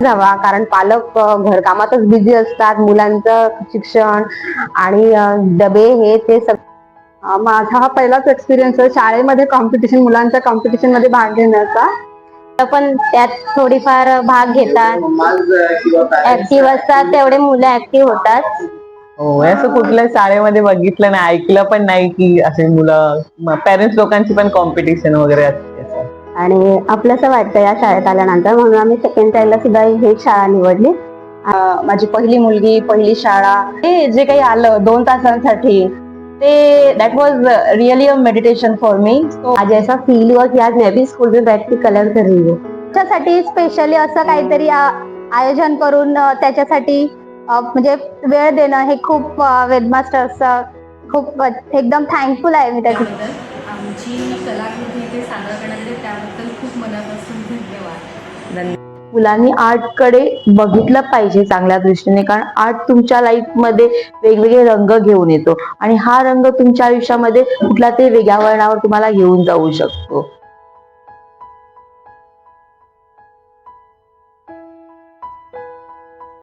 जावा, कारण पालक घरकामातच बिझी असतात, मुलांचं शिक्षण आणि डबे हे ते सगळं. माझा हा पहिलाच एक्सपिरियन्स आहे शाळेमध्ये कॉम्पिटिशन, मुलांच्या कॉम्पिटिशन मध्ये भाग घेण्याचा. पण त्यात थोडीफार भाग घेतात, ऍक्टिव्ह असतात, तेवढे मुलं ऍक्टिव्ह होतात. हो, असं कुठल्या शाळेमध्ये बघितलं नाही, ऐकलं पण नाही की असे मुलं पेरेंट्स लोकांची पण कॉम्पिटिशन वगैरे असते असं. आणि आपलंसं वाटतं या शाळेत आल्यानंतर, म्हणून आम्ही सेकंड चाइल्डला सुद्धा हेच शाळा निवडली. माझी पहिली मुलगी, पहिली शाळा, ते जे काही आलं 2 तासांसाठी, ते that was really a meditation for me. आज ऐसा फील हुआ की आज मैं भी स्कूल में बैठ के कलर कर रही हूँ. त्याच्यासाठी स्पेशली असं काहीतरी आयोजन करून त्याच्यासाठी म्हणजे वेळ देणं हे खूप वेदमास्टर्सचं खूप एकदम थँकफुल आहे मी त्याची. आमची कलाकृती इथे सादर करण्यात आली त्याबद्दल खूप मनापासून धन्यवाद. मुलांनी आर्टकडे बघितलं पाहिजे चांगल्या दृष्टीने, कारण आर्ट तुमच्या लाईफमध्ये वेगवेगळे रंग घेऊन येतो आणि हा रंग तुमच्या आयुष्यामध्ये कुठल्या तरी वेगळ्या वळणावर तुम्हाला घेऊन जाऊ शकतो.